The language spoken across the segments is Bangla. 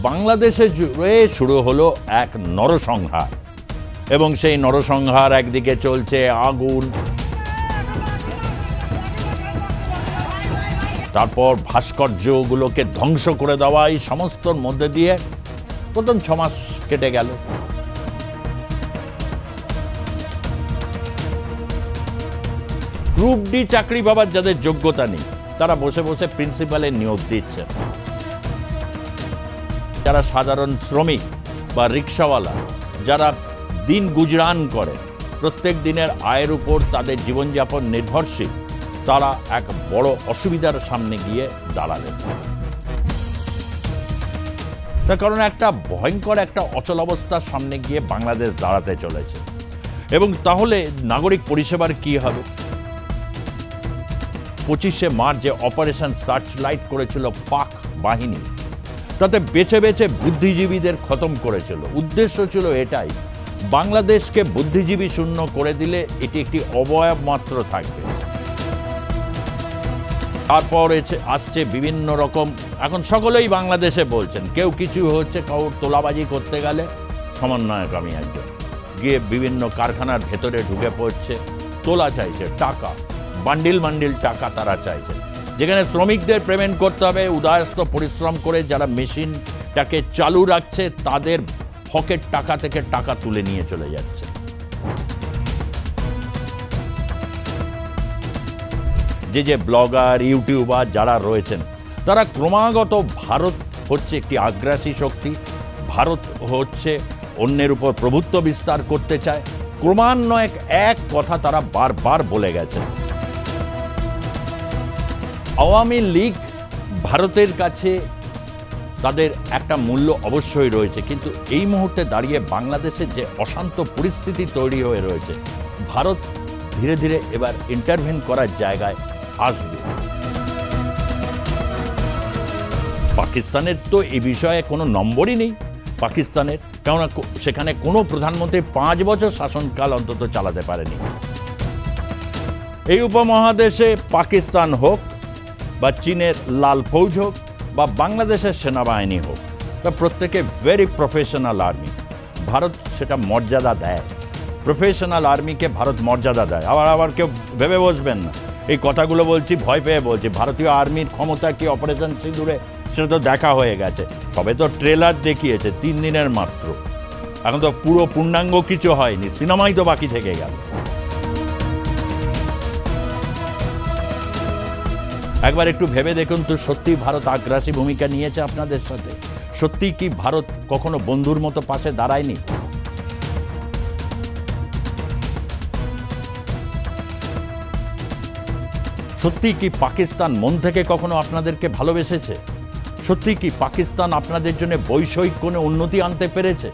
বাংলাদেশে জুড়ে শুরু হলো এক নরসংহার এবং সেই নরসংহার একদিকে চলছে আগুন, তারপর ভাস্কর্যগুলোকে ধ্বংস করে দেওয়া, এই সমস্তর মধ্যে দিয়ে প্রথম 6 মাস কেটে গেল। গ্রুপ ডি চাকরি পাবার যাদের যোগ্যতা নেই তারা বসে বসে প্রিন্সিপালের নিয়োগ দিচ্ছে। যারা সাধারণ শ্রমিক বা রিক্সাওয়ালা, যারা দিন গুজরান করে, প্রত্যেক দিনের আয়ের উপর তাদের জীবনযাপন নির্ভরশীল, তারা এক বড় অসুবিধার সামনে গিয়ে দাঁড়ালেন। তার কারণ একটা ভয়ঙ্কর একটা অচলাবস্থার সামনে গিয়ে বাংলাদেশ দাঁড়াতে চলেছে। এবং তাহলে নাগরিক পরিষেবার কি হবে? 25শে মার্চ যে অপারেশন সার্চ লাইট করেছিল পাক বাহিনী, তাতে বেছে বেছে বুদ্ধিজীবীদের খতম করেছিল। উদ্দেশ্য ছিল এটাই, বাংলাদেশকে বুদ্ধিজীবী শূন্য করে দিলে এটি একটি অবয়ব মাত্র থাকবে। তারপর আসছে বিভিন্ন রকম, এখন সকলেই বাংলাদেশে বলছেন, কেউ কিছু হচ্ছে, কাউ তোলাবাজি করতে গেলে সমন্বয়ক আমি একজন গিয়ে বিভিন্ন কারখানার ভেতরে ঢুকে পড়ছে, তোলা চাইছে, টাকা বান্ডিল বান্ডিল টাকা তারা চাইছে। যেখানে শ্রমিকদের পেমেন্ট করতে হবে, উদয়স্ত পরিশ্রম করে যারা মেশিনটাকে চালু রাখছে তাদের হকের টাকা থেকে টাকা তুলে নিয়ে চলে যাচ্ছে। যে ব্লগার, ইউটিউবার যারা রয়েছেন তারা ক্রমাগত ভারত হচ্ছে একটি আগ্রাসী শক্তি, ভারত হচ্ছে অন্যের উপর প্রভুত্ব বিস্তার করতে চায়, ক্রমান্বয়ে এক কথা তারা বারবার বলে গেছেন। আওয়ামী লীগ ভারতের কাছে তাদের একটা মূল্য অবশ্যই রয়েছে, কিন্তু এই মুহূর্তে দাঁড়িয়ে বাংলাদেশের যে অশান্ত পরিস্থিতি তৈরি হয়ে রয়েছে, ভারত ধীরে ধীরে এবার ইন্টারভেন করার জায়গায় আসবে। পাকিস্তানের তো এই বিষয়ে কোনো নম্বরই নেই পাকিস্তানের, কেননা সেখানে কোনো প্রধানমন্ত্রী 5 বছর শাসনকাল অন্তত চালাতে পারেনি। এই উপমহাদেশে পাকিস্তান হোক বা চীনের লাল ফৌজ হোক বা বাংলাদেশের সেনাবাহিনী হোক, তা প্রত্যেকে ভেরি প্রফেশনাল আর্মি। ভারত সেটা মর্যাদা দেয়, প্রফেশনাল আর্মিকে ভারত মর্যাদা দেয়। আবার কেউ ভেবে বসবেন না এই কথাগুলো বলছি ভয় পেয়ে বলছি। ভারতীয় আর্মির ক্ষমতা কি অপারেশন সিঁদুরে সেটা তো দেখা হয়ে গেছে, সবে তো ট্রেলার দেখিয়েছে 3 দিনের মাত্র, এখন তো পুরো পূর্ণাঙ্গ কিছু হয়নি, সিনেমাই তো বাকি থেকে গেল। একবার একটু ভেবে দেখুন তো, সত্যি ভারত আগ্রাসী ভূমিকা নিয়েছে আপনাদের সাথে? সত্যি কি ভারত কখনো বন্ধুর মতো পাশে দাঁড়ায়নি? সত্যি কি পাকিস্তান মন থেকে কখনো আপনাদেরকে ভালোবেসেছে? সত্যি কি পাকিস্তান আপনাদের জন্য বৈষয়িক কোনো উন্নতি আনতে পেরেছে?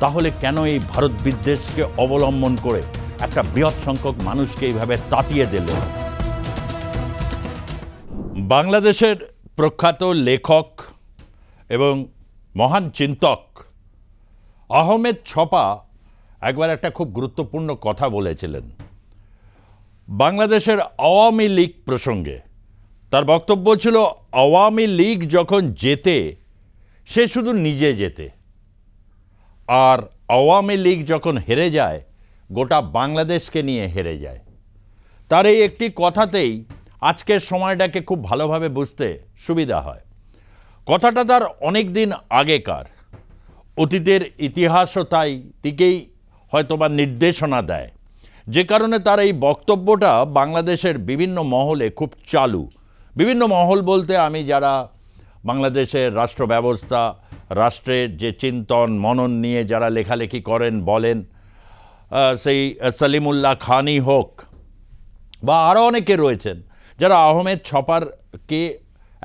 তাহলে কেন এই ভারত বিদ্বেষকে অবলম্বন করে একটা বৃহৎ সংখ্যক মানুষকে এইভাবে তাতিয়ে দিল? বাংলাদেশের প্রখ্যাত লেখক এবং মহান চিন্তক আহমেদ ছপা একবার একটা খুব গুরুত্বপূর্ণ কথা বলেছিলেন বাংলাদেশের আওয়ামী লীগ প্রসঙ্গে। তার বক্তব্য ছিল, আওয়ামী লীগ যখন জেতে সে শুধু নিজে জেতে, আর আওয়ামী লীগ যখন হেরে যায় গোটা বাংলাদেশকে নিয়ে হেরে যায়। তার এই একটি কথাতেই আজকের সময়টাকে খুব ভালোভাবে বুঝতে সুবিধা হয়। কথাটা তার অনেক দিন আগেকার, অতীতের ইতিহাসও তাই দিকেই হয়তোবা নির্দেশনা দেয়, যে কারণে তার এই বক্তব্যটা বাংলাদেশের বিভিন্ন মহলে খুব চালু। বিভিন্ন মহল বলতে আমি যারা বাংলাদেশের রাষ্ট্র ব্যবস্থা, রাষ্ট্রের যে চিন্তন মনন নিয়ে যারা লেখালেখি করেন বলেন, সেই সলিমুল্লাহ খানই হোক বা আরও অনেকে রয়েছেন যারা আহমেদ ছপারকে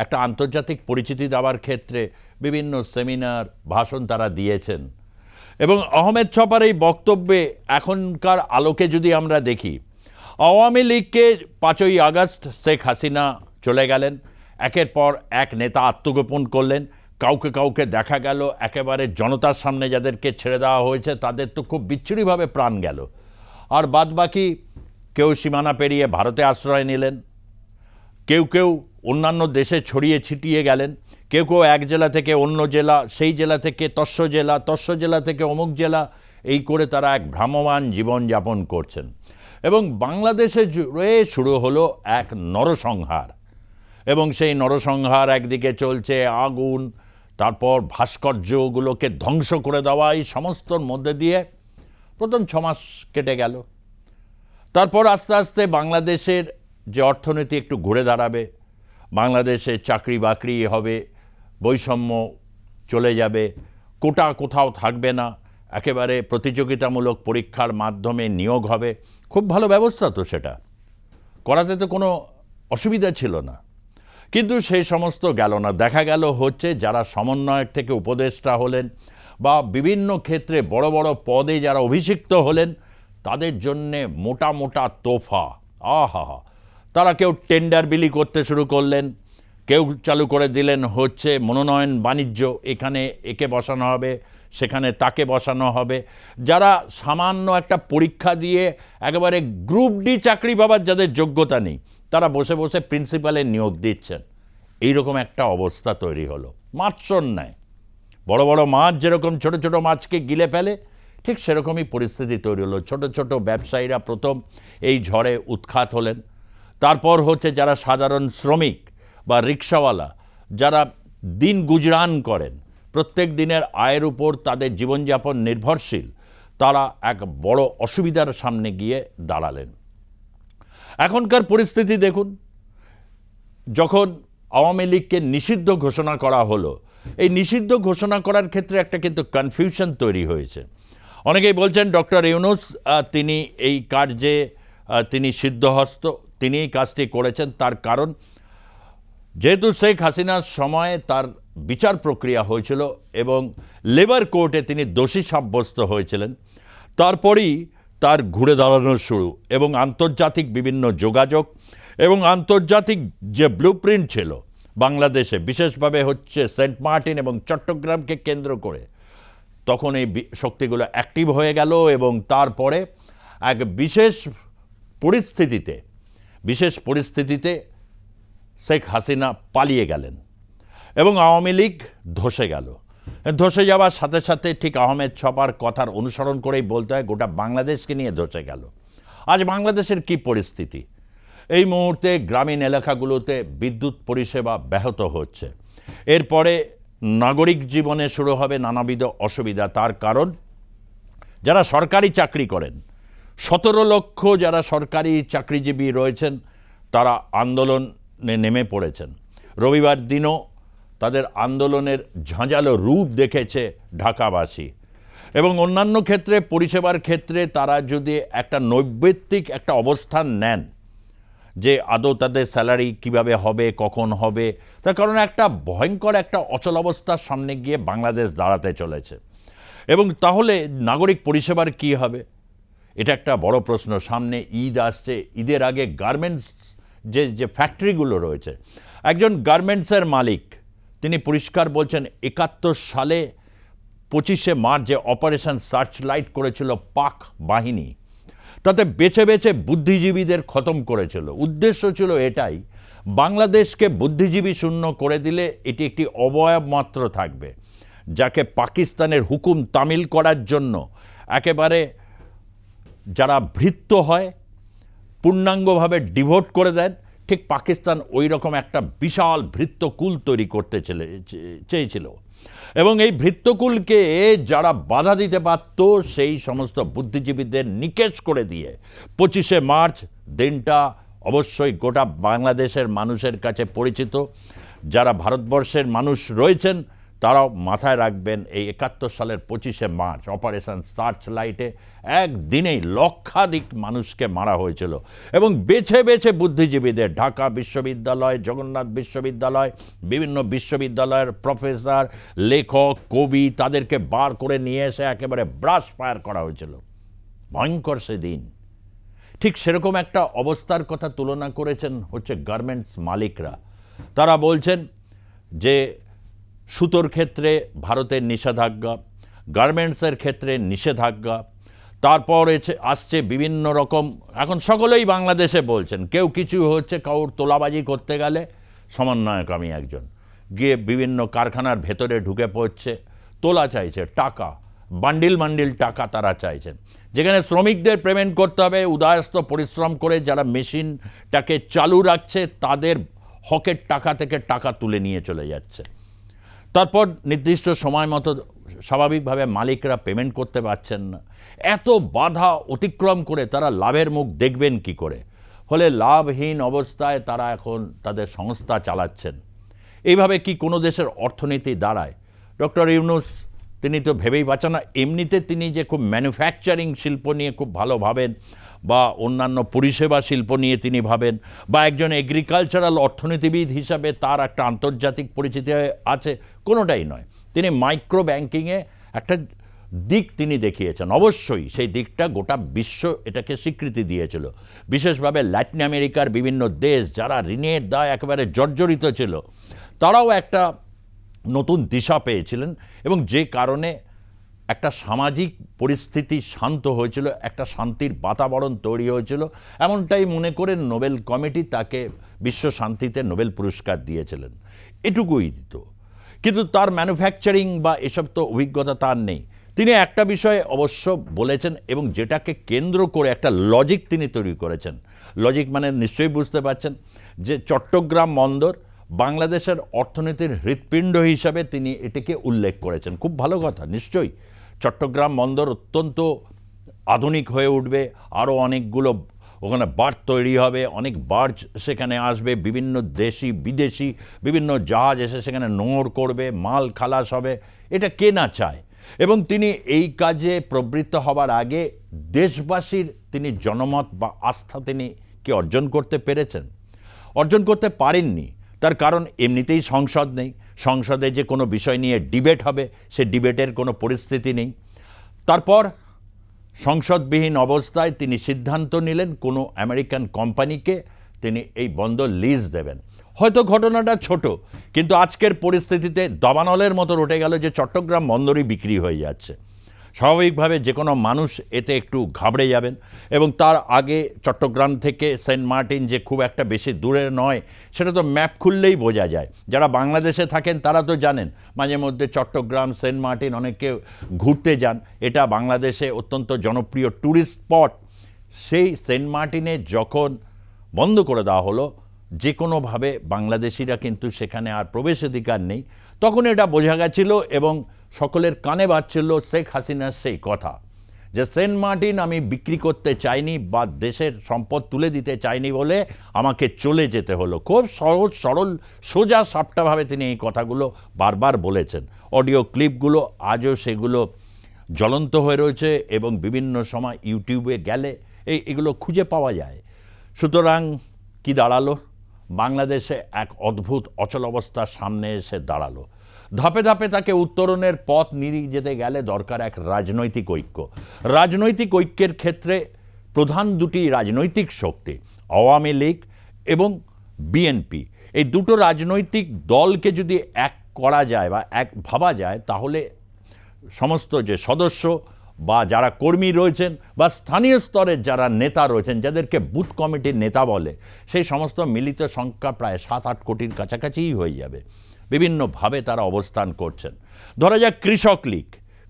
একটা আন্তর্জাতিক পরিচিতি দেওয়ার ক্ষেত্রে বিভিন্ন সেমিনার, ভাষণ তারা দিয়েছেন। এবং আহমেদ ছপার এই বক্তব্যে এখনকার আলোকে যদি আমরা দেখি, আওয়ামী লীগকে 5ই আগস্ট শেখ হাসিনা চলে গেলেন, একের পর এক নেতা আত্মগোপন করলেন, কাউকে কাউকে দেখা গেল একেবারে জনতার সামনে যাদেরকে ছেড়ে দেওয়া হয়েছে তাদের তো খুব বিচ্ছিরিভাবে প্রাণ গেল, আর বাদবাকি কেউ সীমানা পেরিয়ে ভারতে আশ্রয় নিলেন, কেউ কেউ অন্যান্য দেশে ছড়িয়ে ছিটিয়ে গেলেন, কেউ কেউ এক জেলা থেকে অন্য জেলা, সেই জেলা থেকে তস্য জেলা থেকে অমুক জেলা, এই করে তারা এক ভ্রাম্যমান জীবনযাপন করছেন। এবং বাংলাদেশে জুড়ে শুরু হলো এক নরসংহার, এবং সেই নরসংহার একদিকে চলছে আগুন, তারপর ভাস্কর্যগুলোকে ধ্বংস করে দেওয়া, এই সমস্তর মধ্যে দিয়ে প্রথম 6 মাস কেটে গেল। তারপর আস্তে আস্তে বাংলাদেশের যে অর্থনীতি একটু ঘুরে দাঁড়াবে, বাংলাদেশে চাকরি বাকরি হবে, বৈষম্য চলে যাবে, কোটা কোথাও থাকবে না, একেবারে প্রতিযোগিতামূলক পরীক্ষার মাধ্যমে নিয়োগ হবে। খুব ভালো ব্যবস্থা তো, সেটা করাতে তো কোনো অসুবিধা ছিল না। কিন্তু সেই সমস্ত গেল না। দেখা গেল হচ্ছে যারা সমন্বয়ের থেকে উপদেষ্টা হলেন বা বিভিন্ন ক্ষেত্রে বড় বড় পদে যারা অভিষিক্ত হলেন, তাদের জন্যে মোটা মোটা তোফা, আহা, তারা কেউ টেন্ডার বিলি করতে শুরু করলেন, কেউ চালু করে দিলেন হচ্ছে মনোনয়ন বাণিজ্য, এখানে একে বসানো হবে, সেখানে তাকে বসানো হবে। যারা সামান্য একটা পরীক্ষা দিয়ে একেবারে গ্রুপ ডি চাকরি পাবার যাদের যোগ্যতা নেই, তারা বসে বসে প্রিন্সিপালের নিয়োগ দিচ্ছেন। এইরকম একটা অবস্থা তৈরি হলো। মাছর ন্যায় বড় বড় মাছ যেরকম ছোট ছোট মাছকে গিলে ফেলে, ঠিক সেরকমই পরিস্থিতি তৈরি হলো। ছোট ছোট ব্যবসায়ীরা প্রথম এই ঝড়ে উৎখাত হলেন। তারপর হচ্ছে যারা সাধারণ শ্রমিক বা রিক্সাওয়ালা, যারা দিন গুজরান করেন, প্রত্যেক দিনের আয়ের উপর তাদের জীবনযাপন নির্ভরশীল, তারা এক বড় অসুবিধার সামনে গিয়ে দাঁড়ালেন। এখনকার পরিস্থিতি দেখুন, যখন আওয়ামী লীগকে নিষিদ্ধ ঘোষণা করা হলো, এই নিষিদ্ধ ঘোষণা করার ক্ষেত্রে একটা কিন্তু কনফিউশন তৈরি হয়েছে। অনেকেই বলছেন ডক্টর ইউনূস তিনি এই কার্যে তিনি সিদ্ধহস্ত, তিনি এই কাজটি করেছেন। তার কারণ যেহেতু শেখ হাসিনার সময়ে তার বিচার প্রক্রিয়া হয়েছিল এবং লেবার কোর্টে তিনি দোষী সাব্যস্ত হয়েছিলেন, তারপরেই তার ঘুরে দাঁড়ানোর শুরু এবং আন্তর্জাতিক বিভিন্ন যোগাযোগ এবং আন্তর্জাতিক যে ব্লুপ্রিন্ট ছিল বাংলাদেশে, বিশেষভাবে হচ্ছে সেন্ট মার্টিন এবং চট্টগ্রামকে কেন্দ্র করে, তখন এই শক্তিগুলো অ্যাক্টিভ হয়ে গেল এবং তারপরে এক বিশেষ পরিস্থিতিতে শেখ হাসিনা পালিয়ে গেলেন এবং আওয়ামী লীগ ধসে গেল। ধসে যাওয়ার সাথে সাথে ঠিক আহমেদ ছপার কথার অনুসরণ করেই বলতে হয় গোটা বাংলাদেশকে নিয়ে ধসে গেল। আজ বাংলাদেশের কি পরিস্থিতি? এই মুহূর্তে গ্রামীণ এলাকাগুলোতে বিদ্যুৎ পরিষেবা ব্যাহত হচ্ছে। এরপরে নাগরিক জীবনে শুরু হবে নানাবিধ অসুবিধা। তার কারণ যারা সরকারি চাকরি করেন, 17 লক্ষ যারা সরকারি চাকরিজীবী রয়েছেন, তারা আন্দোলনে নেমে পড়েছেন। রবিবার দিনও তাদের আন্দোলনের ঝাঁঝালো রূপ দেখেছে ঢাকাবাসী। এবং অন্যান্য ক্ষেত্রে, পরিষেবার ক্ষেত্রে তারা যদি একটা নৈর্ব্যক্তিক একটা অবস্থান নেন যে আদৌ তাদের স্যালারি কিভাবে হবে, কখন হবে, তার কারণে একটা ভয়ঙ্কর একটা অচল অবস্থার সামনে গিয়ে বাংলাদেশ দাঁড়াতে চলেছে। এবং তাহলে নাগরিক পরিষেবার কি হবে? এটা একটা বড় প্রশ্ন। সামনে ঈদ আসছে, ঈদের আগে গার্মেন্টস যে ফ্যাক্টরিগুলো রয়েছে, একজন গার্মেন্টসের মালিক তিনি পরিষ্কার বলছেন 71 সালে 25শে মার্চ যে অপারেশন সার্চ লাইট করেছিল পাক বাহিনী, তাতে বেছে বেছে বুদ্ধিজীবীদের খতম করেছিল। উদ্দেশ্য ছিল এটাই, বাংলাদেশকে বুদ্ধিজীবী শূন্য করে দিলে এটি একটি অবয়ব মাত্র থাকবে, যাকে পাকিস্তানের হুকুম তামিল করার জন্য একেবারে যারা ভৃত্য হয়, পূর্ণাঙ্গভাবে ডিভোট করে দেন, ঠিক পাকিস্তান ওই রকম একটা বিশাল ভৃত্যকুল তৈরি করতে চেয়েছিল। এবং এই ভৃত্যকুলকে যারা বাধা দিতে পারত, সেই সমস্ত বুদ্ধিজীবীদের নিকেশ করে দিয়ে 25শে মার্চ দিনটা অবশ্যই গোটা বাংলাদেশের মানুষের কাছে পরিচিত। যারা ভারতবর্ষের মানুষ রয়েছেন তারাও মাথায় রাখবেন, এই 71 সালের 25শে মার্চ অপারেশন সার্চ লাইটে একদিনেই লক্ষাধিক মানুষকে মারা হয়েছিল। এবং বেছে বেছে বুদ্ধিজীবীদের, ঢাকা বিশ্ববিদ্যালয়, জগন্নাথ বিশ্ববিদ্যালয়, বিভিন্ন বিশ্ববিদ্যালয়ের প্রফেসর, লেখক, কবি, তাদেরকে বার করে নিয়ে এসে একেবারে ব্রাশ ফায়ার করা হয়েছিল। ভয়ঙ্কর সেদিন। ঠিক সেরকম একটা অবস্থার কথা তুলনা করেছেন হচ্ছে গার্মেন্টস মালিকরা। তারা বলছেন যে সুতোর ক্ষেত্রে ভারতের নিষেধাজ্ঞা, গার্মেন্টসের ক্ষেত্রে নিষেধাজ্ঞা, তারপর আসছে বিভিন্ন রকম, এখন সকলেই বাংলাদেশে বলছেন, কেউ কিছু হচ্ছে, কাউর তোলাবাজি করতে গেলে সমন্বয়ক আমি একজন গিয়ে বিভিন্ন কারখানার ভেতরে ঢুকে পড়ছে, তোলা চাইছে, টাকা বান্ডিল বান্ডিল টাকা তারা চাইছেন, যেখানে শ্রমিকদের পেমেন্ট করতে হবে, উদয়স্ত পরিশ্রম করে যারা মেশিনটাকে চালু রাখছে তাদের হকের টাকা থেকে টাকা তুলে নিয়ে চলে যাচ্ছে। তারপর নির্দিষ্ট সময় মতো স্বাভাবিকভাবে মালিকরা পেমেন্ট করতে পারছেন না। এত বাধা অতিক্রম করে তারা লাভের মুখ দেখবেন কি করে? ফলে লাভহীন অবস্থায় তারা এখন তাদের সংস্থা চালাচ্ছেন। এইভাবে কি কোনো দেশের অর্থনীতি দাঁড়ায়? ডক্টর ইউনূস তিনি তো ভেবেই পাচ্ছেন না। এমনিতে তিনি যে খুব ম্যানুফ্যাকচারিং শিল্প নিয়ে খুব ভালো ভাবেন, বা অন্যান্য পরিষেবা শিল্প নিয়ে তিনি ভাবেন, বা একজন এগ্রিকালচারাল অর্থনীতিবিদ হিসাবে তার একটা আন্তর্জাতিক পরিচিতি আছে, কোনোটাই নয়। তিনি মাইক্রো ব্যাংকিংয়ে একটা দিক তিনি দেখিয়েছেন। অবশ্যই সেই দিকটা গোটা বিশ্ব এটাকে স্বীকৃতি দিয়েছিল, বিশেষভাবে ল্যাটিন আমেরিকার বিভিন্ন দেশ যারা ঋণের দায় একেবারে জর্জরিত ছিল, তারাও একটা নতুন দিশা পেয়েছিলেন, এবং যে কারণে একটা সামাজিক পরিস্থিতি শান্ত হয়েছিল, একটা শান্তির বাতাবরণ তৈরি হয়েছিল। এমনটাই মনে করে নোবেল কমিটি তাকে বিশ্ব শান্তিতে নোবেল পুরস্কার দিয়েছিলেন। এটুকুই দিত, কিন্তু তার ম্যানুফ্যাকচারিং বা এসব তো অভিজ্ঞতা তার নেই। তিনি একটা বিষয়ে অবশ্য বলেছেন, এবং যেটাকে কেন্দ্র করে একটা লজিক তিনি তৈরি করেছেন। লজিক মানে নিশ্চয়ই বুঝতে পারছেন যে চট্টগ্রাম বন্দর বাংলাদেশের অর্থনীতির হৃৎপিণ্ড হিসাবে তিনি এটিকে উল্লেখ করেছেন। খুব ভালো কথা, নিশ্চয়ই চট্টগ্রাম বন্দর অত্যন্ত আধুনিক হয়ে উঠবে, আরও অনেকগুলো ওখানে বার্থ তৈরি হবে, অনেক বার্জ সেখানে আসবে, বিভিন্ন দেশি বিদেশি বিভিন্ন জাহাজ এসে সেখানে নোঙর করবে, মাল খালাস হবে, এটা কে না চায়। এবং তিনি এই কাজে প্রবৃত্ত হবার আগে দেশবাসীর তিনি জনমত বা আস্থা তিনি কি অর্জন করতে পেরেছেন? অর্জন করতে পারেননি। তার কারণ এমনিতেই সংসদ নেই, সংসদে যে কোনো বিষয় নিয়ে ডিবেট হবে সে ডিবেটের কোনো পরিস্থিতি নেই। তারপর সংসদবিহীন অবস্থায় তিনি সিদ্ধান্ত নিলেন কোনো আমেরিকান কোম্পানিকে তিনি এই বন্দর লিজ দেবেন। হয়তো ঘটনাটা ছোট, কিন্তু আজকের পরিস্থিতিতে দাবানলের মতো রটে গেল যে চট্টগ্রাম বন্দরই বিক্রি হয়ে যাচ্ছে। স্বাভাবিকভাবে যে কোনো মানুষ এতে একটু ঘাবড়ে যাবেন, এবং তার আগে চট্টগ্রাম থেকে সেন্ট মার্টিন যে খুব একটা বেশি দূরে নয় সেটা তো ম্যাপ খুললেই বোঝা যায়। যারা বাংলাদেশে থাকেন তারা তো জানেন, মাঝে মধ্যে চট্টগ্রাম সেন্ট মার্টিন অনেকে ঘুরতে যান, এটা বাংলাদেশে অত্যন্ত জনপ্রিয় ট্যুরিস্ট স্পট। সেই সেন্ট মার্টিনে যখন বন্ধ করে দেওয়া হলো, যে কোনোভাবে বাংলাদেশিরা কিন্তু সেখানে আর প্রবেশাধিকার নেই, তখন এটা বোঝা গেছিল এবং সকলের কানে বাজছিল শেখ হাসিনার সেই কথা যে সেন্ট মার্টিন আমি বিক্রি করতে চাইনি বা দেশের সম্পদ তুলে দিতে চাইনি বলে আমাকে চলে যেতে হলো। খুব সহজ সরল সোজা সাপটাভাবে তিনি এই কথাগুলো বারবার বলেছেন। অডিও ক্লিপগুলো আজও সেগুলো জ্বলন্ত হয়ে রয়েছে, এবং বিভিন্ন সময় ইউটিউবে গেলে এগুলো খুঁজে পাওয়া যায়। সুতরাং কি দাঁড়ালো? বাংলাদেশে এক অদ্ভুত অচল অবস্থার সামনে এসে দাঁড়ালো। ধাপে ধাপে তাকে উত্তরণের পথ নিয়ে যেতে গেলে দরকার এক রাজনৈতিক ঐক্য। রাজনৈতিক ঐক্যের ক্ষেত্রে প্রধান দুটি রাজনৈতিক শক্তি আওয়ামী লীগ এবং বিএনপি, এই দুটো রাজনৈতিক দলকে যদি এক করা যায় বা এক ভাবা যায়, তাহলে সমস্ত যে সদস্য বা যারা কর্মী রয়েছেন বা স্থানীয় স্তরের যারা নেতা রয়েছেন, যাদেরকে বুথ কমিটির নেতা বলে, সেই সমস্ত মিলিত সংখ্যা প্রায় 7-8 কোটির কাছাকাছিই হয়ে যাবে। বিভিন্নভাবে তারা অবস্থান করছেন। ধরা যাক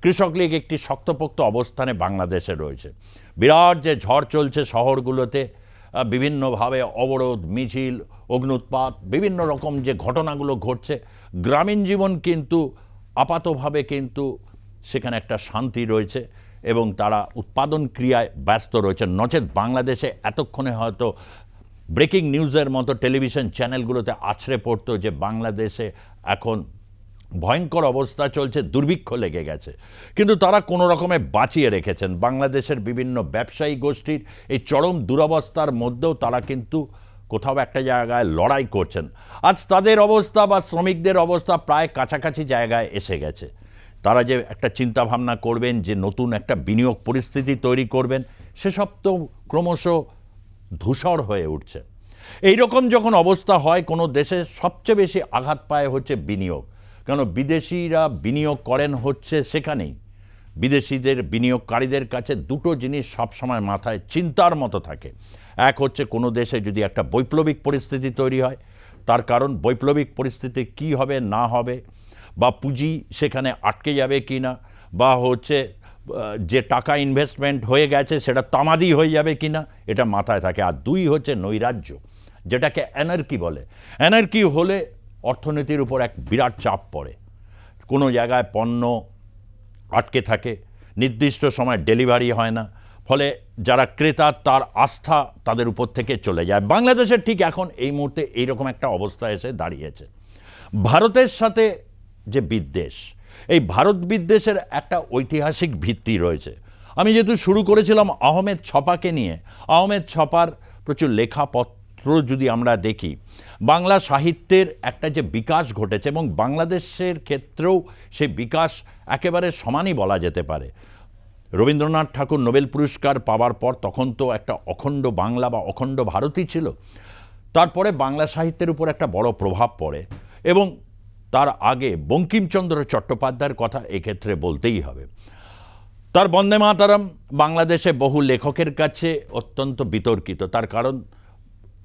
কৃষক লীগ একটি শক্তপোক্ত অবস্থানে বাংলাদেশে রয়েছে। বিরাট যে ঝড় চলছে শহরগুলোতে, বিভিন্নভাবে অবরোধ, মিছিল, অগ্ন্যুৎপাত, বিভিন্ন রকম যে ঘটনাগুলো ঘটছে, গ্রামীণ জীবন কিন্তু আপাতভাবে কিন্তু সেখানে একটা শান্তি রয়েছে এবং তারা উৎপাদন ক্রিয়ায় ব্যস্ত রয়েছে। নচেত বাংলাদেশে এতক্ষণে হয়তো ব্রেকিং নিউজের মতো টেলিভিশন চ্যানেলগুলোতে আছড়ে পড়তো যে বাংলাদেশে এখন ভয়ঙ্কর অবস্থা চলছে, দুর্ভিক্ষ লেগে গেছে। কিন্তু তারা কোনো রকমে বাঁচিয়ে রেখেছেন। বাংলাদেশের বিভিন্ন ব্যবসায়ী গোষ্ঠীর এই চরম দুরবস্থার মধ্যেও তারা কিন্তু কোথাও একটা জায়গায় লড়াই করছেন। আজ তাদের অবস্থা বা শ্রমিকদের অবস্থা প্রায় কাছাকাছি জায়গায় এসে গেছে। তারা যে একটা চিন্তাভাবনা করবেন, যে নতুন একটা বিনিয়োগ পরিস্থিতি তৈরি করবেন, সেসব তো ক্রমশ ধূসর হয়ে উঠছে। এই রকম যখন অবস্থা হয় কোনো দেশে, সবচেয়ে বেশি আঘাত পায় হচ্ছে বিনিয়োগ। কেন বিদেশিরা বিনিয়োগ করেন হচ্ছে সেখানেই, বিদেশিদের বিনিয়োগকারীদের কাছে দুটো জিনিস সবসময় মাথায় চিন্তার মতো থাকে। এক হচ্ছে কোনো দেশে যদি একটা বৈপ্লবিক পরিস্থিতি তৈরি হয়, তার কারণ বৈপ্লবিক পরিস্থিতি কি হবে না হবে, বা পুঁজি সেখানে আটকে যাবে কি না, বা হচ্ছে যে টাকা ইনভেস্টমেন্ট হয়ে গেছে সেটা তামাদি হয়ে যাবে কি না, এটা মাথায় থাকে। আর দুই হচ্ছে নৈরাজ্য, যেটাকে অ্যানার্কি বলে। অ্যানার্কি হলে অর্থনীতির উপর এক বিরাট চাপ পড়ে, কোনো জায়গায় পণ্য আটকে থাকে, নির্দিষ্ট সময় ডেলিভারি হয় না, ফলে যারা ক্রেতা তার আস্থা তাদের উপর থেকে চলে যায়। বাংলাদেশের ঠিক এখন এই মুহূর্তে এইরকম একটা অবস্থা এসে দাঁড়িয়েছে। ভারতের সাথে যে বিদ্বেষ, এই ভারত বিদ্বেষের একটা ঐতিহাসিক ভিত্তি রয়েছে। আমি যেহেতু শুরু করেছিলাম আহমেদ ছপাকে নিয়ে, আহমেদ ছপার প্রচুর লেখাপত্র যদি আমরা দেখি, বাংলা সাহিত্যের একটা যে বিকাশ ঘটেছে এবং বাংলাদেশের ক্ষেত্রেও সেই বিকাশ একেবারে সমানই বলা যেতে পারে। রবীন্দ্রনাথ ঠাকুর নোবেল পুরস্কার পাওয়ার পর তখন তো একটা অখণ্ড বাংলা বা অখণ্ড ভারতই ছিল। তারপরে বাংলা সাহিত্যের উপর একটা বড় প্রভাব পড়ে এবং তার আগে বঙ্কিমচন্দ্র চট্টোপাধ্যায়ের কথা এক্ষেত্রে বলতেই হবে। তার বন্দে মাতরম বাংলাদেশে বহু লেখকের কাছে অত্যন্ত বিতর্কিত, তার কারণ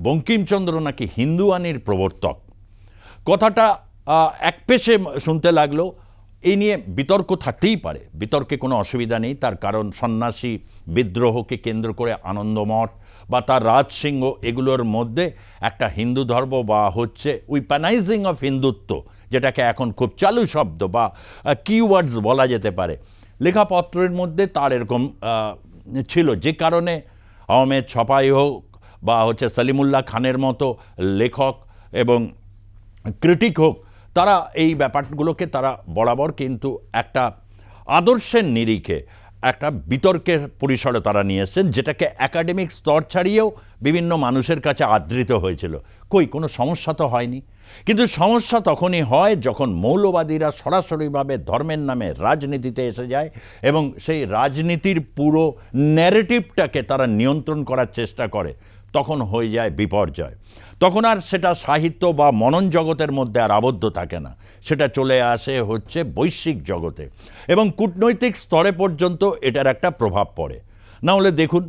বঙ্কিমচন্দ্র নাকি হিন্দুয়ানির প্রবর্তক। কথাটা এক পেশে শুনতে লাগলো, এই নিয়ে বিতর্ক থাকতেই পারে, বিতর্কে কোনো অসুবিধা নেই। তার কারণ সন্ন্যাসী বিদ্রোহকে কেন্দ্র করে আনন্দমঠ বা তার রাজসিংহ, এগুলোর মধ্যে একটা হিন্দু ধর্ম বা হচ্ছে উইপানাইজিং অফ হিন্দুত্ব, যেটাকে এখন খুব চালু শব্দ বা কিওয়ার্ডস বলা যেতে পারে, লেখাপত্রের মধ্যে তার এরকম ছিল, যে কারণে আহমেদ ছপাই হোক বা হচ্ছে সলিমুল্লাহ খানের মতো লেখক এবং ক্রিটিক হোক, তারা এই ব্যাপারগুলোকে তারা বরাবর কিন্তু একটা আদর্শের নিরিখে একটা বিতর্কের পরিসরে তারা নিয়ে এসেছেন, যেটাকে একাডেমিক স্তর ছাড়িয়েও বিভিন্ন মানুষের কাছে আদৃত হয়েছিল। কোনো সমস্যা তো হয়নি। কিন্তু সমস্যা তখনই হয় যখন মৌলবাদীরা সরাসরিভাবে ধর্মের নামে রাজনীতিতে এসে যায় এবং সেই রাজনীতির পুরো ন্যারেটিভটাকে তারা নিয়ন্ত্রণ করার চেষ্টা করে, তখন হয়ে যায় বিপর্যয়। তখন আর সেটা সাহিত্য বা মনন জগতের মধ্যে আর আবদ্ধ থাকে না, সেটা চলে আসে হচ্ছে বৈশ্বিক জগতে এবং কূটনৈতিক স্তরে পর্যন্ত এটার একটা প্রভাব পড়ে। না হলে দেখুন,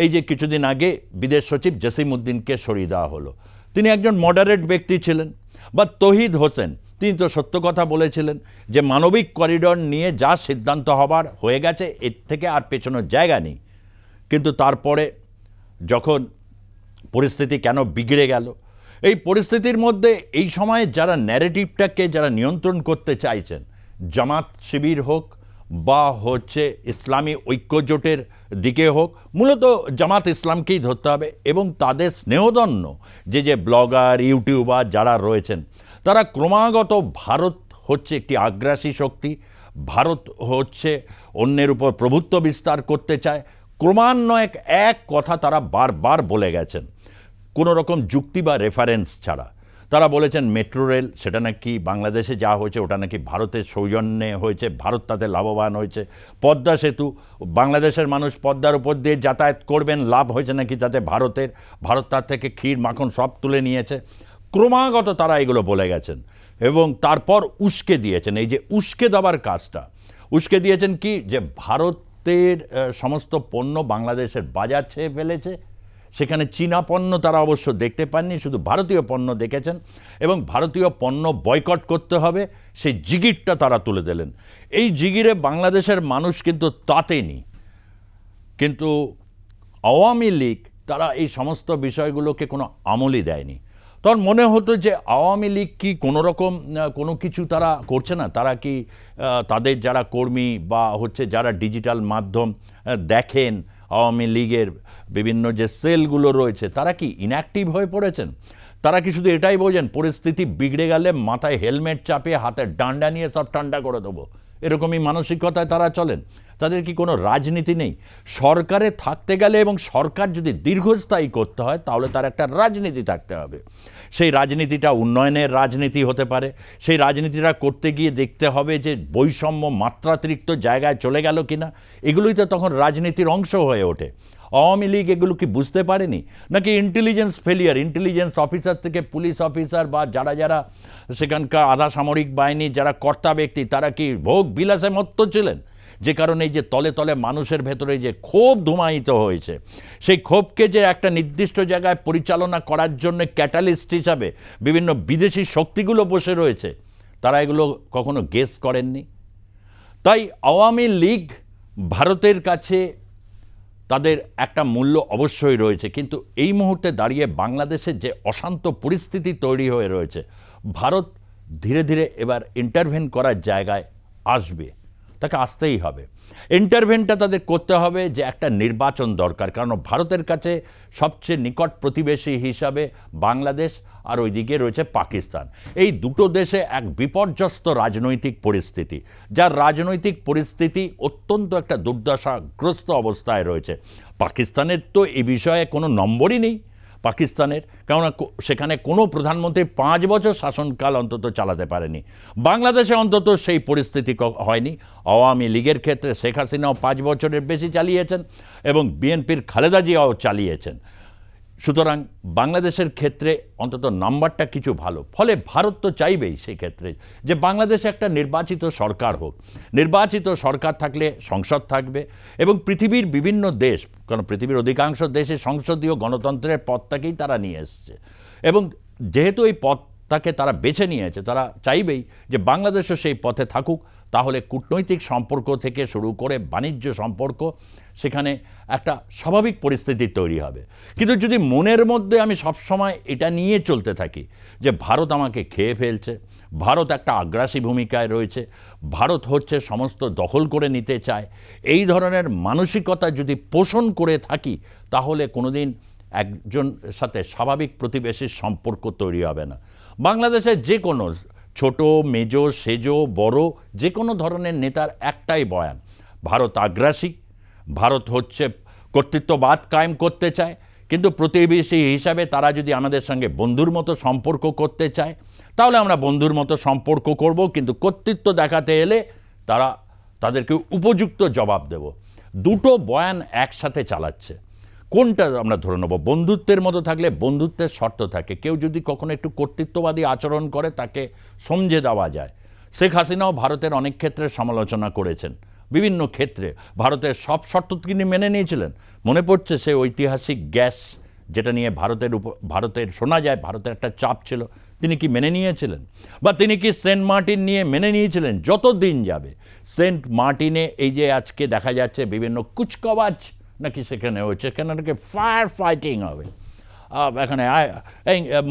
এই যে কিছুদিন আগে বিদেশ সচিব জসিমউদ্দিনকে সরিয়ে দেওয়া হলো, তিনি একজন মডারেট ব্যক্তি ছিলেন। বা তৌহিদ হোসেন, তিনি তো সত্য কথা বলেছিলেন যে মানবিক করিডর নিয়ে যা সিদ্ধান্ত হবার হয়ে গেছে, এর থেকে আর পেছনোর জায়গা নেই। কিন্তু তারপরে যখন পরিস্থিতি কেন বিগড়ে গেল, এই পরিস্থিতির মধ্যে এই সময়ে যারা ন্যারেটিভটাকে যারা নিয়ন্ত্রণ করতে চাইছেন, জামাত শিবির হোক বা হচ্ছে ইসলামী ঐক্যজোটের দিকে হোক, মূলত জামাত ইসলামকেই ধরতে হবে এবং তাদের স্নেহধন্য যে ব্লগার ইউটিউবার যারা রয়েছেন, তারা ক্রমাগত ভারত হচ্ছে একটি আগ্রাসী শক্তি, ভারত হচ্ছে অন্যের উপর প্রভুত্ব বিস্তার করতে চায়, ক্রমান্বয়ে এক কথা তারা বারবার বলে গেছেন, কোনো রকম যুক্তি বা রেফারেন্স ছাড়া। তারা বলেছেন মেট্রো রেল, সেটা নাকি বাংলাদেশে যা হয়েছে ওটা নাকি ভারতের সৌজন্যে হয়েছে, ভারত তাতে লাভবান হয়েছে। পদ্মা সেতু, বাংলাদেশের মানুষ পদ্মার উপর দিয়ে যাতায়াত করবেন, লাভ হয়েছে নাকি যাতে ভারত তার থেকে ক্ষীর মাখন সব তুলে নিয়েছে। ক্রমাগত তারা এগুলো বলে গেছেন এবং তারপর উস্কে দিয়েছেন। এই যে উস্কে দেওয়ার কাজটা, উস্কে দিয়েছেন কি, যে ভারতের সমস্ত পণ্য বাংলাদেশের বাজার ছেয়ে ফেলেছে, সেখানে চীনা পণ্য তারা অবশ্য দেখতে পাননি, শুধু ভারতীয় পণ্য দেখেছেন এবং ভারতীয় পণ্য বয়কট করতে হবে, সেই জিগিরটা তারা তুলে দিলেন। এই জিগিরে বাংলাদেশের মানুষ কিন্তু তাতেনি, কিন্তু আওয়ামী লীগ তারা এই সমস্ত বিষয়গুলোকে কোনো আমলই দেয়নি। তখন মনে হতো যে আওয়ামী লীগ কি কোনো রকম কোনো কিছু তারা করছে না, তারা কি তাদের যারা কর্মী বা হচ্ছে যারা ডিজিটাল মাধ্যম দেখেন, আওয়ামী লীগের বিভিন্ন যে সেলগুলো রয়েছে, তারা কি ইনঅ্যাক্টিভ হয়ে পড়েছেন? তারা কি শুধু এটাই বোঝেন পরিস্থিতি বিগড়ে গেলে মাথায় হেলমেট চাপিয়ে হাতে ডান্ডা নিয়ে সব ঠান্ডা করে দেবো, এরকমই মানসিকতায় তারা চলেন? তাদের কি কোনো রাজনীতি নেই? সরকারে থাকতে গেলে এবং সরকার যদি দীর্ঘস্থায়ী করতে হয় তাহলে তার একটা রাজনীতি থাকতে হবে। সেই রাজনীতিটা উন্নয়নের রাজনীতি হতে পারে, সেই রাজনীতিটা করতে গিয়ে দেখতে হবে যে বৈষম্য মাত্রাতিরিক্ত জায়গায় চলে গেল কিনা, এগুলোই তো তখন রাজনীতির অংশ হয়ে ওঠে। আওয়ামী লীগ এগুলো কি বুঝতে পারেনি নাকি ইন্টেলিজেন্স ফেলিয়ার, ইন্টেলিজেন্স অফিসার থেকে পুলিশ অফিসার বা যারা সেখানকার আধা সামরিক বাহিনী যারা কর্তা ব্যক্তি, তারা কি ভোগ বিলাসে মত্ত ছিলেন যে কারণে এই যে তলে তলে মানুষের ভেতরে যে ক্ষোভ ধুমায়িত হয়েছে, সেই ক্ষোভকে যে একটা নির্দিষ্ট জায়গায় পরিচালনা করার জন্য ক্যাটালিস্ট হিসাবে বিভিন্ন বিদেশি শক্তিগুলো বসে রয়েছে, তারা এগুলো কখনো গেস করেননি। তাই আওয়ামী লীগ ভারতের কাছে তাদের একটা মূল্য অবশ্যই রয়েছে, কিন্তু এই মুহূর্তে দাঁড়িয়ে বাংলাদেশের যে অশান্ত পরিস্থিতি তৈরি হয়ে রয়েছে, ভারত ধীরে ধীরে এবার ইন্টারভেন করার জায়গায় আসবে, তাকে আসতেই হবে। ইন্টারভেনটা তাদের করতে হবে যে একটা নির্বাচন দরকার, কারণ ভারতের কাছে সবচেয়ে নিকট প্রতিবেশী হিসাবে বাংলাদেশ আর ওইদিকে রয়েছে পাকিস্তান। এই দুটো দেশে এক বিপর্যস্ত রাজনৈতিক পরিস্থিতি, যার রাজনৈতিক পরিস্থিতি অত্যন্ত একটা দুর্দশাগ্রস্ত অবস্থায় রয়েছে। পাকিস্তানের তো এই বিষয়ে কোনো নম্বরই নেই পাকিস্তানের, কারণ সেখানে কোনো প্রধানমন্ত্রী 5 বছর শাসনকাল অন্তত চালাতে পারেনি। বাংলাদেশে অন্তত সেই পরিস্থিতি হয়নি। আওয়ামী লীগের ক্ষেত্রে শেখ হাসিনাও 5 বছরের বেশি চালিয়েছেন এবং বিএনপির খালেদা জিয়াও চালিয়েছেন। সুতরাং বাংলাদেশের ক্ষেত্রে অন্তত নাম্বারটা কিছু ভালো, ফলে ভারত তো চাইবেই সেই ক্ষেত্রে যে বাংলাদেশে একটা নির্বাচিত সরকার হোক। নির্বাচিত সরকার থাকলে সংসদ থাকবে এবং পৃথিবীর বিভিন্ন দেশ, কারণ পৃথিবীর অধিকাংশ দেশে সংসদীয় গণতন্ত্রের পথটাকেই তারা নিয়ে এসছে, এবং যেহেতু এই পথটাকে তারা বেছে নিয়েছে, তারা চাইবেই যে বাংলাদেশও সেই পথে থাকুক। তাহলে কূটনৈতিক সম্পর্ক থেকে শুরু করে বাণিজ্য সম্পর্ক, সেখানে একটা স্বাভাবিক পরিস্থিতি তৈরি হবে। কিন্তু যদি মনের মধ্যে আমি সবসময় এটা নিয়ে চলতে থাকি যে ভারত আমাকে খেয়ে ফেলছে, ভারত একটা আগ্রাসী ভূমিকায় রয়েছে, ভারত হচ্ছে সমস্ত দখল করে নিতে চায়, এই ধরনের মানসিকতা যদি পোষণ করে থাকি, তাহলে কোনোদিন একজন সাথে স্বাভাবিক প্রতিবেশীর সম্পর্ক তৈরি হবে না। বাংলাদেশের যে কোনো ছোট মেজো সেজো বড় যে কোনো ধরনের নেতার একটাই বয়ান, ভারত আগ্রাসী, ভারত হচ্ছে কর্তৃত্ববাদ কায়েম করতে চায়, কিন্তু প্রতিবেশী হিসাবে তারা যদি আমাদের সঙ্গে বন্ধুর মতো সম্পর্ক করতে চায়, তাহলে আমরা বন্ধুর মতো সম্পর্ক করব, কিন্তু কর্তৃত্ব দেখাতে এলে তাদেরকে উপযুক্ত জবাব দেব। দুটো বয়ান একসাথে চালাচ্ছে, কোনটা আমরা ধরে নেব? বন্ধুত্বের মতো থাকলে বন্ধুত্বের শর্ত থাকে, কেউ যদি কখনো একটু কর্তৃত্ববাদী আচরণ করে তাকে সমঝে দেওয়া যায়। শেখ হাসিনাও ভারতের অনেক ক্ষেত্রে সমালোচনা করেছেন, বিভিন্ন ক্ষেত্রে ভারতের সব শর্ত তিনি মেনে নিয়েছিলেন। মনে পড়ছে সে ঐতিহাসিক গ্যাস যেটা নিয়ে ভারতের শোনা যায় ভারতের একটা চাপ ছিল, তিনি কি মেনে নিয়েছিলেন? বা তিনি কি সেন্ট মার্টিন নিয়ে মেনে নিয়েছিলেন? যত দিন যাবে সেন্ট মার্টিনে এই যে আজকে দেখা যাচ্ছে বিভিন্ন কুচকাওয়াজ নাকি সেখানে হচ্ছে, সেখানে নাকি ফায়ার ফাইটিং হবে, এখানে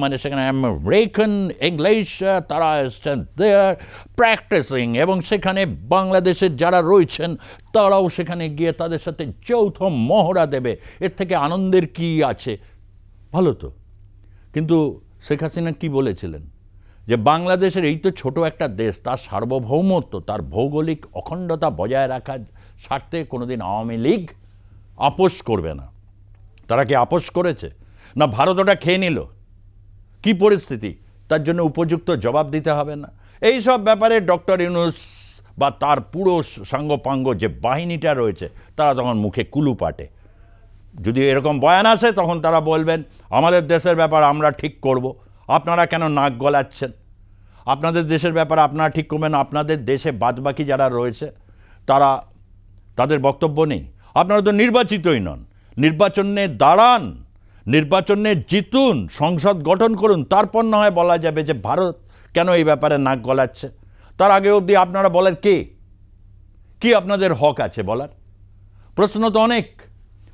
মানে সেখানে আমেরিকান ইংলিশ তারা এসছেন দেয়ার প্র্যাকটিসিং, এবং সেখানে বাংলাদেশের যারা রয়েছেন তারাও সেখানে গিয়ে তাদের সাথে যৌথ মহড়া দেবে। এর থেকে আনন্দের কি আছে? ভালো তো। কিন্তু শেখ হাসিনা কি বলেছিলেন? যে বাংলাদেশের এই তো ছোট একটা দেশ, তার সার্বভৌমত্ব, তার ভৌগোলিক অখণ্ডতা বজায় রাখার স্বার্থে কোনোদিন আওয়ামী লীগ আপোষ করবে না। তারা কি আপোষ করেছে? না ভারত ওটা খেয়ে নিল? কি পরিস্থিতি, তার জন্য উপযুক্ত জবাব দিতে হবে না? এই সব ব্যাপারে ডক্টর ইউনূস বা তার পুরো সাঙ্গপাঙ্গ যে বাহিনীটা রয়েছে, তারা তখন মুখে কুলু পাটে। যদি এরকম বয়ান আসে তখন তারা বলবেন আমাদের দেশের ব্যাপার আমরা ঠিক করব, আপনারা কেন নাক গলাচ্ছেন? আপনাদের দেশের ব্যাপার আপনারা ঠিক করবেন, আপনাদের দেশে বাদবাকি যারা রয়েছে তাদের বক্তব্য নেই? আপনারা তো নির্বাচিতই নন, নির্বাচনে দাঁড়ান, নির্বাচনে জিতুন, সংসদ গঠন করুন, তারপর না হয় বলা যাবে যে ভারত কেন এই ব্যাপারে নাক গলাচ্ছে। তার আগে অবধি আপনারা বলেন কি আপনাদের হক আছে বলার? প্রশ্ন তো অনেক,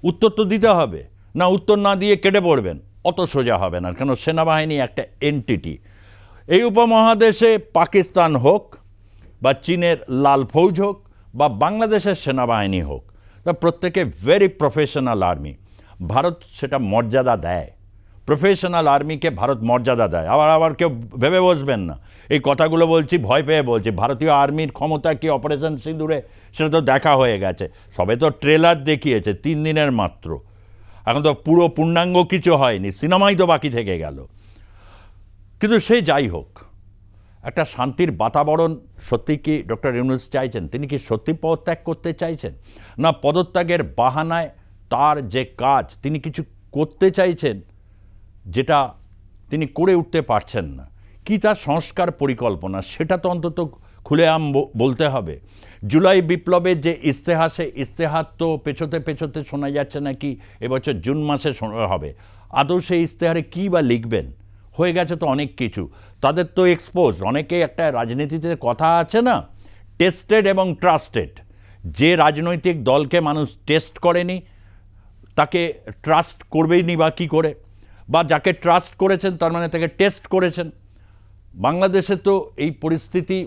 উত্তর তো দিতে হবে। না উত্তর না দিয়ে কেটে পড়বেন, অত সোজা হবে না, কেন সেনাবাহিনী একটা এন্টিটি। এই উপমহাদেশে পাকিস্তান হোক বা চীনের লাল ফৌজ হোক বা বাংলাদেশের সেনাবাহিনী হোক, তা প্রত্যেকে ভেরি প্রফেশনাল আর্মি। ভারত সেটা মর্যাদা দেয়, প্রফেশনাল আর্মিকে ভারত মর্যাদা দেয়। আবার কেউ ভেবে বসবেন না এই কথাগুলো বলছি ভয় পেয়ে বলছি। ভারতীয় আর্মির ক্ষমতা কি অপারেশন সিঁদুরে, সেটা তো দেখা হয়ে গেছে, সবে তো ট্রেলার দেখিয়েছে 3 দিনের মাত্র, এখন তো পুরো পূর্ণাঙ্গ কিছু হয়নি, সিনেমাই তো বাকি থেকে গেল। কিন্তু সে যাই হোক, একটা শান্তির বাতাবরণ সত্যি কি ডক্টর ইউনূস চাইছেন? তিনি কি সত্যি পদত্যাগ করতে চাইছেন, না পদত্যাগের বাহানায় তার যে কাজ তিনি কিছু করতে চাইছেন যেটা তিনি করে উঠতে পারছেন না? কি তার সংস্কার পরিকল্পনা, সেটা তো অন্তত খুলেআম বলতে হবে। জুলাই বিপ্লবের যে ইস্তেহার তো পেছোতে পেছোতে শোনা যাচ্ছে নাকি এবছর জুন মাসে হবে। আদৌ সেই ইস্তেহারে কী বা লিখবেন? হয়ে গেছে তো অনেক কিছু, তাদের তো এক্সপোজ। অনেকে একটা রাজনীতিতে কথা আছে না, টেস্টেড এবং ট্রাস্টেড। যে রাজনৈতিক দলকে মানুষ টেস্ট করেনি তাকে ট্রাস্ট করবেই নি বা কী করে, বা যাকে ট্রাস্ট করেছেন তার মানে তাকে টেস্ট করেছেন। বাংলাদেশে তো এই পরিস্থিতি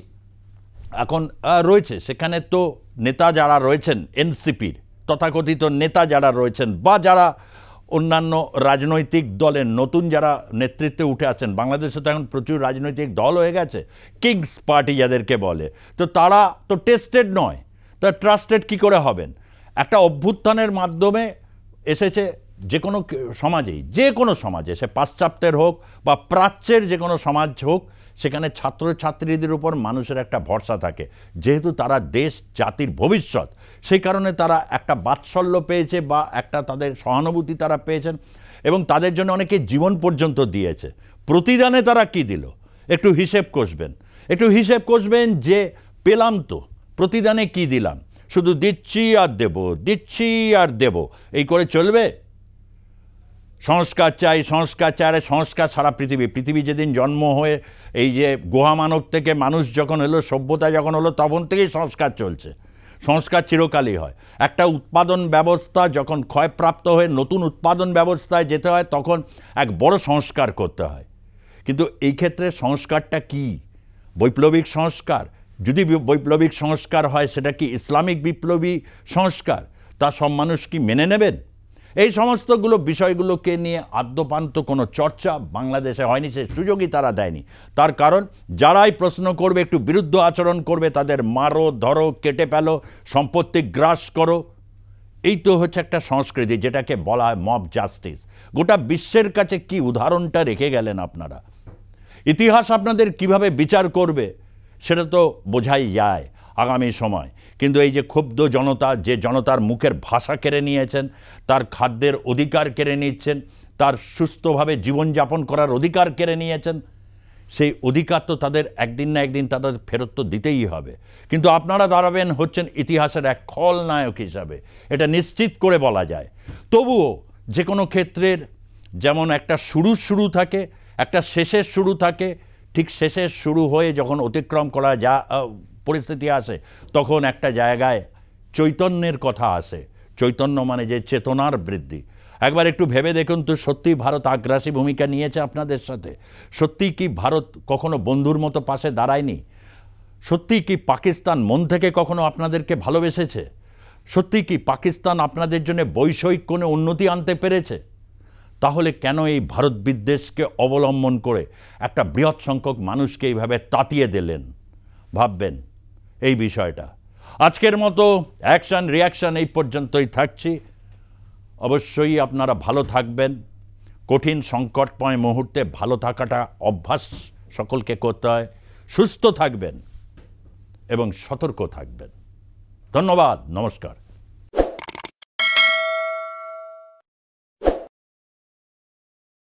এখন রয়েছে। সেখানে তো নেতা যারা রয়েছেন এনসিপির, তথাকথিত নেতা যারা রয়েছেন, বা যারা অন্যান্য রাজনৈতিক দলের নতুন যারা নেতৃত্বে উঠে আসেন, বাংলাদেশে তো এখন প্রচুর রাজনৈতিক দল হয়ে গেছে, কিংস পার্টি যাদেরকে বলে, তো তারা তো টেস্টেড নয়, তা ট্রাস্টেড কী করে হবেন? একটা অভ্যুত্থানের মাধ্যমে এসেছে যে কোনো সমাজেই, যে কোনো সমাজে, সে পাশ্চাত্যের হোক বা প্রাচ্যের যে কোনো সমাজ হোক, সেখানে ছাত্রছাত্রীদের উপর মানুষের একটা ভরসা থাকে, যেহেতু তারা দেশ জাতির ভবিষ্যৎ। সেই কারণে তারা একটা বাৎসল্য পেয়েছে বা একটা তাদের সহানুভূতি তারা পেয়েছেন, এবং তাদের জন্য অনেকে জীবন পর্যন্ত দিয়েছে। প্রতিদানে তারা কি দিল একটু হিসেব কষবেন যে পেলাম তো, প্রতিদানে কি দিলাম? শুধু দিচ্ছি আর দেব, দিচ্ছি আর দেব, এই করে চলবে? সংস্কার চাই, সংস্কার চাই। আরে সংস্কার সারা পৃথিবী যেদিন জন্ম হয়ে এই যে গুহামানব থেকে মানুষ যখন এলো, সভ্যতা যখন হলো, তখন থেকেই সংস্কার চলছে। সংস্কার চিরকালই হয়। একটা উৎপাদন ব্যবস্থা যখন ক্ষয়প্রাপ্ত হয়ে নতুন উৎপাদন ব্যবস্থায় যেতে হয়, তখন এক বড় সংস্কার করতে হয়। কিন্তু এই ক্ষেত্রে সংস্কারটা কি? বৈপ্লবিক সংস্কার? যদি বৈপ্লবিক সংস্কার হয়, সেটা কি ইসলামিক বিপ্লবী সংস্কার? তা সব মানুষ কি মেনে নেবেন? এই সমস্তগুলো বিষয়গুলোকে নিয়ে আদ্যপান্ত কোনো চর্চা বাংলাদেশে হয়নি, সে সুযোগই তারা দেয়নি। তার কারণ যারাই প্রশ্ন করবে, একটু বিরুদ্ধ আচরণ করবে, তাদের মারো, ধরো, কেটে ফেলো, সম্পত্তি গ্রাস করো। এই তো হচ্ছে একটা সংস্কৃতি, যেটাকে বলা হয় মব জাস্টিস। গোটা বিশ্বের কাছে কি উদাহরণটা রেখে গেলেন আপনারা? ইতিহাস আপনাদের কিভাবে বিচার করবে সেটা তো বোঝাই যায় আগামী সময়। কিন্তু এই যে ক্ষুব্ধ জনতা, যে জনতার মুখের ভাষা কেড়ে নিয়েছেন, তার খাদ্যের অধিকার কেড়ে নিচ্ছেন, তার সুস্থভাবে জীবনযাপন করার অধিকার কেড়ে নিয়েছেন, সেই অধিকার তো তাদের একদিন না একদিন তাদের ফেরত তো দিতেই হবে। কিন্তু আপনারা দাঁড়াবেন হচ্ছেন ইতিহাসের এক খলনায়ক হিসাবে, এটা নিশ্চিত করে বলা যায়। তবুও যে কোনো ক্ষেত্রের যেমন একটা শুরু থাকে, একটা শেষের শুরু থাকে, ঠিক শেষের শুরু হয়ে যখন অতিক্রম করা পরিস্থিতি আসে, তখন একটা জায়গায় চৈতন্যের কথা আসে। চৈতন্য মানে যে চেতনার বৃদ্ধি। একবার একটু ভেবে দেখুন তো, সত্যি ভারত আগ্রাসী ভূমিকা নিয়েছে আপনাদের সাথে? সত্যি কি ভারত কখনো বন্ধুর মতো পাশে দাঁড়ায়নি? সত্যি কি পাকিস্তান মন থেকে কখনো আপনাদেরকে ভালোবেসেছে? সত্যি কি পাকিস্তান আপনাদের জন্য বৈষয়িক কোনো উন্নতি আনতে পেরেছে? তাহলে কেন এই ভারত বিদ্বেষকে অবলম্বন করে একটা বৃহৎ সংখ্যক মানুষকে এইভাবে তাতিয়ে দিলেন? ভাববেন এই বিষয়টা। আজকের মতো অ্যাকশন রিয়াকশন এই পর্যন্তই থাকছি। অবশ্যই আপনারা ভালো থাকবেন। কঠিন সংকটময় মুহূর্তে ভালো থাকাটা অভ্যাস সকলকে করতে হয়। সুস্থ থাকবেন এবং সতর্ক থাকবেন। ধন্যবাদ, নমস্কার।